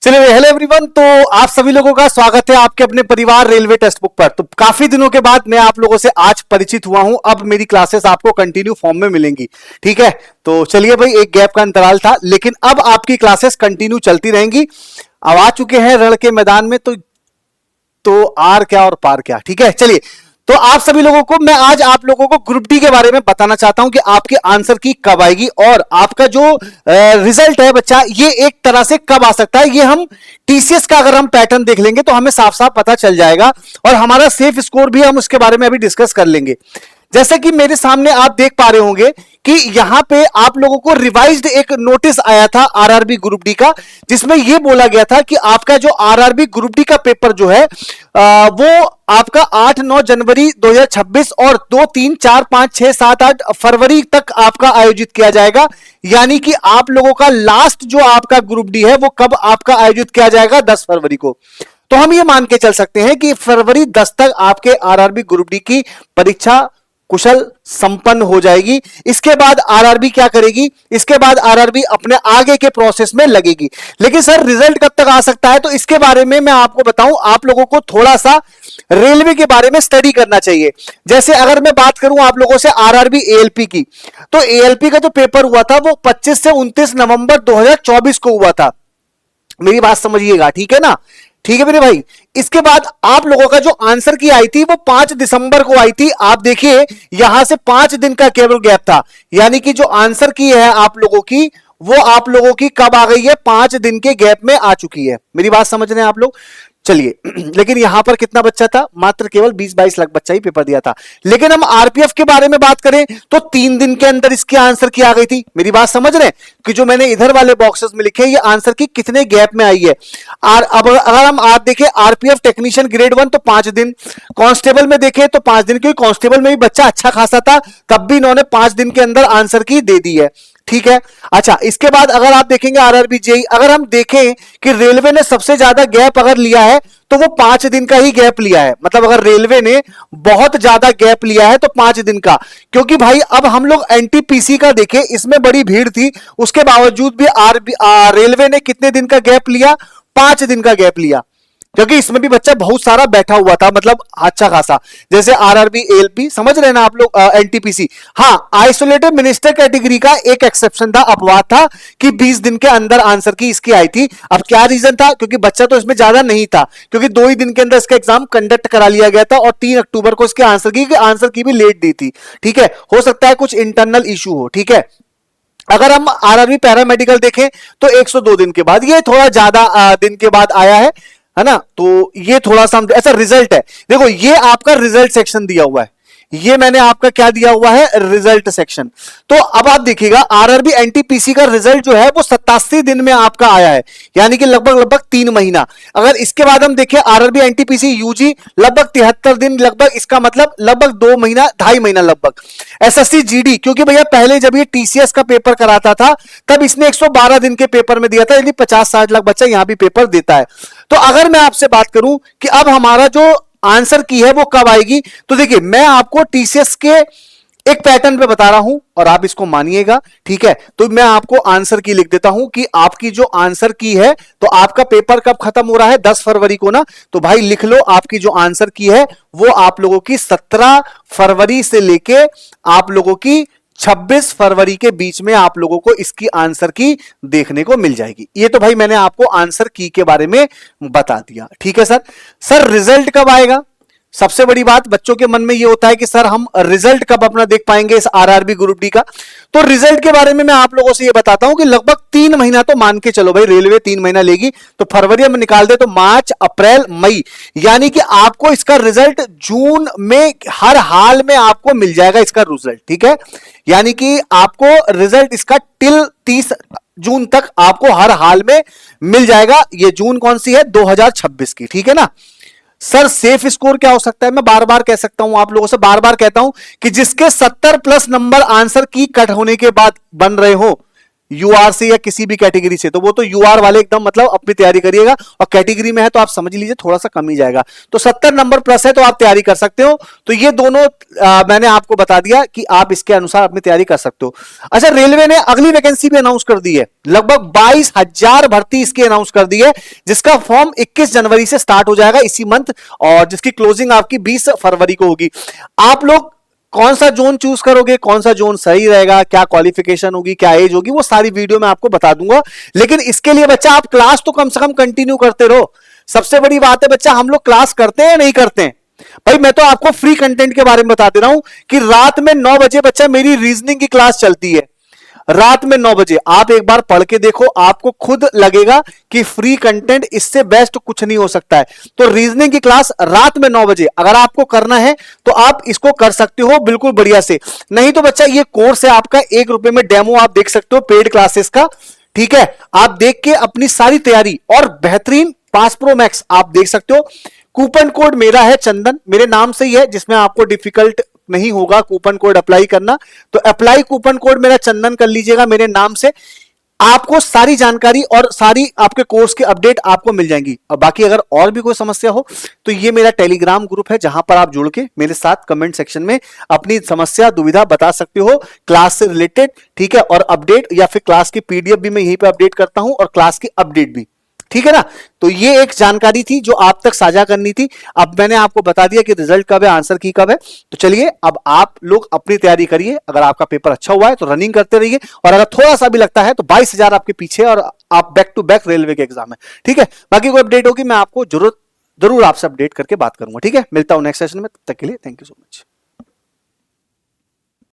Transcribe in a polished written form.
चलिए, hello everyone. तो आप सभी लोगों का स्वागत है आपके अपने परिवार रेलवे टेक्स्ट बुक पर। तो काफी दिनों के बाद मैं आप लोगों से आज परिचित हुआ हूं। अब मेरी क्लासेस आपको कंटिन्यू फॉर्म में मिलेंगी, ठीक है। तो चलिए भाई, एक गैप का अंतराल था, लेकिन अब आपकी क्लासेस कंटिन्यू चलती रहेंगी। अब आ चुके हैं रण के मैदान में, तो आर क्या और पार क्या, ठीक है। चलिए, तो आप सभी लोगों को मैं आज आप लोगों को ग्रुप डी के बारे में बताना चाहता हूं कि आपके आंसर की कब आएगी और आपका जो रिजल्ट है बच्चा, ये एक तरह से कब आ सकता है। ये हम टीसीएस का अगर हम पैटर्न देख लेंगे तो हमें साफ साफ पता चल जाएगा, और हमारा सेफ स्कोर भी हम उसके बारे में अभी डिस्कस कर लेंगे। जैसे कि मेरे सामने आप देख पा रहे होंगे कि यहां पे आप लोगों को रिवाइज्ड एक नोटिस आया था आरआरबी ग्रुप डी का, जिसमें यह बोला गया था कि आपका जो आरआरबी ग्रुप डी का पेपर जो है वो आपका 8-9 जनवरी 2026 और 2, 3, 4, 5, 6, 7, 8 फरवरी तक आपका आयोजित किया जाएगा। यानी कि आप लोगों का लास्ट जो आपका ग्रुप डी है वो कब आपका आयोजित किया जाएगा, 10 फरवरी को। तो हम ये मान के चल सकते हैं कि फरवरी 10 तक आपके आरआरबी ग्रुप डी की परीक्षा कुशल संपन्न हो जाएगी। इसके बाद आरआरबी क्या करेगी, इसके बाद आरआरबी अपने आगे के प्रोसेस में लगेगी। लेकिन सर रिजल्ट कब तक आ सकता है, तो इसके बारे में मैं आपको बताऊं, आप लोगों को थोड़ा सा रेलवे के बारे में स्टडी करना चाहिए। जैसे अगर मैं बात करूं आप लोगों से आरआरबी एएलपी की, तो एएलपी का जो पेपर हुआ था वो 25 से 29 नवंबर 2024 को हुआ था। मेरी बात समझिएगा, ठीक है ना, ठीक है मेरे भाई। इसके बाद आप लोगों का जो आंसर की आई थी वो 5 दिसंबर को आई थी। आप देखिए यहां से 5 दिन का केवल गैप था, यानी कि जो आंसर की है आप लोगों की वो आप लोगों की कब आ गई है, 5 दिन के गैप में आ चुकी है। मेरी बात समझ रहे हैं आप लोग। चलिए लेकिन यहां पर कितना बच्चा था, मात्र केवल 20-22 लाख बच्चा ही पेपर दिया था। लेकिन हम आरपीएफ के बारे में बात करें तो 3 दिन के अंदर इसकी आंसर की आ गई थी। मेरी बात समझ रहे हैं कि जो मैंने इधर वाले बॉक्सेस में लिखे ये आंसर की कितने गैप में आई है। और अब अगर हम आप देखें आरपीएफ टेक्नीशियन ग्रेड 1 तो 5 दिन, कांस्टेबल में देखें तो 5 दिन, क्योंकि कांस्टेबल में भी बच्चा अच्छा खासा था, तब भी इन्होंने 5 दिन के अंदर आंसर की दे दी है, ठीक है। अच्छा, इसके बाद अगर आप देखेंगे आरआरबी जेई, अगर हम देखें कि रेलवे ने सबसे ज्यादा गैप अगर लिया है तो वो 5 दिन का ही गैप लिया है। मतलब अगर रेलवे ने बहुत ज्यादा गैप लिया है तो 5 दिन का, क्योंकि भाई अब हम लोग एनटीपीसी का देखें, इसमें बड़ी भीड़ थी, उसके बावजूद भी रेलवे ने कितने दिन का गैप लिया, 5 दिन का गैप लिया, क्योंकि इसमें भी बच्चा बहुत सारा बैठा हुआ था, मतलब अच्छा खासा। जैसे आरआरबी एएलपी, समझ रहे ना आप लोग, एनटीपीसी। हाँ, आइसोलेटेड मिनिस्टर कैटेगरी का एक एक्सेप्शन था, अपवाद था कि 20 दिन के अंदर आंसर की इसकी आई थी। अब क्या रीजन था, क्योंकि बच्चा तो इसमें ज्यादा नहीं था, क्योंकि 2 ही दिन के अंदर इसका एग्जाम कंडक्ट करा लिया गया था और 3 अक्टूबर को इसके आंसर की भी लेट दी थी, ठीक है। हो सकता है कुछ इंटरनल इशू हो, ठीक है। अगर हम आरआरबी पैरामेडिकल देखें तो 102 दिन के बाद, ये थोड़ा ज्यादा दिन के बाद आया है ना। तो ये थोड़ा सा ऐसा रिजल्ट है। देखो ये आपका रिजल्ट सेक्शन दिया हुआ है, ये मैंने आपका क्या दिया हुआ है, रिजल्ट सेक्शन। तो अब आप देखिएगा आरआरबी एनटीपीसी का रिजल्ट जो है वो 87 दिन में आपका आया है, यानी कि लगभग 3 महीना। अगर इसके बाद हम देखें आरआरबी एनटीपीसी यूजी लगभग 73 दिन, लगभग इसका मतलब लगभग 2 महीना, 2.5 महीना लगभग। एसएससी जीडी, क्योंकि भैया पहले जब ये टीसीएस का पेपर कराता था तब इसने 112 दिन के पेपर में दिया था, यानी 50-60 लाख बच्चा यहां भी पेपर देता है। तो अगर मैं आपसे बात करूं कि अब हमारा जो आंसर की है वो कब आएगी, तो देखिए मैं आपको टीसीएस के एक पैटर्न पे बता रहा हूं और आप इसको मानिएगा, ठीक है। तो मैं आपको आंसर की लिख देता हूं कि आपकी जो आंसर की है, तो आपका पेपर कब खत्म हो रहा है, 10 फरवरी को ना। तो भाई लिख लो, आपकी जो आंसर की है वो आप लोगों की 17 फरवरी से लेके आप लोगों की 26 फरवरी के बीच में आप लोगों को इसकी आंसर की देखने को मिल जाएगी। ये तो भाई मैंने आपको आंसर की के बारे में बता दिया, ठीक है सर। सर रिजल्ट कब आएगा, सबसे बड़ी बात बच्चों के मन में ये होता है कि सर हम रिजल्ट कब अपना देख पाएंगे इस आरआरबी ग्रुप डी का। तो रिजल्ट के बारे में मैं आप लोगों से ये बताता हूं कि लगभग 3 महीना तो मान के चलो भाई, रेलवे 3 महीना लेगी, तो फरवरी में निकाल दे तो मार्च, अप्रैल, मई, यानी कि आपको इसका रिजल्ट जून में हर हाल में आपको मिल जाएगा इसका रिजल्ट, ठीक है। यानी कि आपको रिजल्ट इसका टिल 30 जून तक आपको हर हाल में मिल जाएगा। ये जून कौन सी है, 2026 की, ठीक है ना। सर सेफ स्कोर क्या हो सकता है, मैं बार बार कह सकता हूं आप लोगों से, बार बार कहता हूं कि जिसके 70 प्लस नंबर आंसर की कट होने के बाद बन रहे हो, यूआर से या किसी भी कैटेगरी से, तो वो तो यूआर वाले एकदम मतलब अपनी तैयारी करिएगा, और कैटेगरी में है तो आप समझ लीजिए थोड़ा सा कम ही जाएगा। तो 70 नंबर प्लस है तो आप तैयारी कर सकते हो। तो ये दोनों मैंने आपको बता दिया कि आप इसके अनुसार अपनी तैयारी कर सकते हो। अच्छा, रेलवे ने अगली वैकेंसी भी अनाउंस कर दी है, लगभग 22,000 भर्ती इसकी अनाउंस कर दी है, जिसका फॉर्म 21 जनवरी से स्टार्ट हो जाएगा इसी मंथ, और जिसकी क्लोजिंग आपकी 20 फरवरी को होगी। आप लोग कौन सा जोन चूज करोगे, कौन सा जोन सही रहेगा, क्या क्वालिफिकेशन होगी, क्या एज होगी, वो सारी वीडियो में आपको बता दूंगा। लेकिन इसके लिए बच्चा आप क्लास तो कम से कम कंटिन्यू करते रहो। सबसे बड़ी बात है बच्चा, हम लोग क्लास करते हैं नहीं करते हैं? भाई मैं तो आपको फ्री कंटेंट के बारे में बता दे रहा हूं कि रात में 9 बजे बच्चा मेरी रीजनिंग की क्लास चलती है, रात में 9 बजे। आप एक बार पढ़ के देखो, आपको खुद लगेगा कि फ्री कंटेंट इससे बेस्ट कुछ नहीं हो सकता है। तो रीजनिंग की क्लास रात में 9 बजे अगर आपको करना है तो आप इसको कर सकते हो बिल्कुल बढ़िया से। नहीं तो बच्चा ये कोर्स है आपका, 1 रुपए में डेमो आप देख सकते हो पेड क्लासेस का, ठीक है? आप देख के अपनी सारी तैयारी और बेहतरीन पास प्रो मैक्स आप देख सकते हो। कूपन कोड मेरा है चंदन, मेरे नाम से ही है, जिसमें आपको डिफिकल्ट नहीं होगा कूपन कोड अप्लाई करना। तो अप्लाई कूपन कोड मेरा चंदन कर लीजिएगा मेरे नाम से, आपको सारी जानकारी और सारी आपके कोर्स की अपडेट आपको मिल जाएंगी। और बाकी अगर और भी कोई समस्या हो तो ये मेरा टेलीग्राम ग्रुप है, जहां पर आप जुड़ के मेरे साथ कमेंट सेक्शन में अपनी समस्या दुविधा बता सकते हो क्लास से रिलेटेड, ठीक है? और अपडेट या फिर क्लास की पीडीएफ भी मैं यहीं पे अपडेट करता हूं, और क्लास की अपडेट भी, ठीक है ना? तो ये एक जानकारी थी जो आप तक साझा करनी थी। अब मैंने आपको बता दिया कि रिजल्ट कब है, आंसर की कब है। तो चलिए अब आप लोग अपनी तैयारी करिए। अगर आपका पेपर अच्छा हुआ है तो रनिंग करते रहिए, और अगर थोड़ा सा भी लगता है तो 22,000 आपके पीछे, और आप बैक टू बैक रेलवे के एग्जाम है, ठीक है? बाकी कोई अपडेट होगी मैं आपको जरूर आपसे अपडेट करके बात करूंगा, ठीक है? मिलता हूं नेक्स्ट सेशन में, तब तक के लिए थैंक यू सो मच।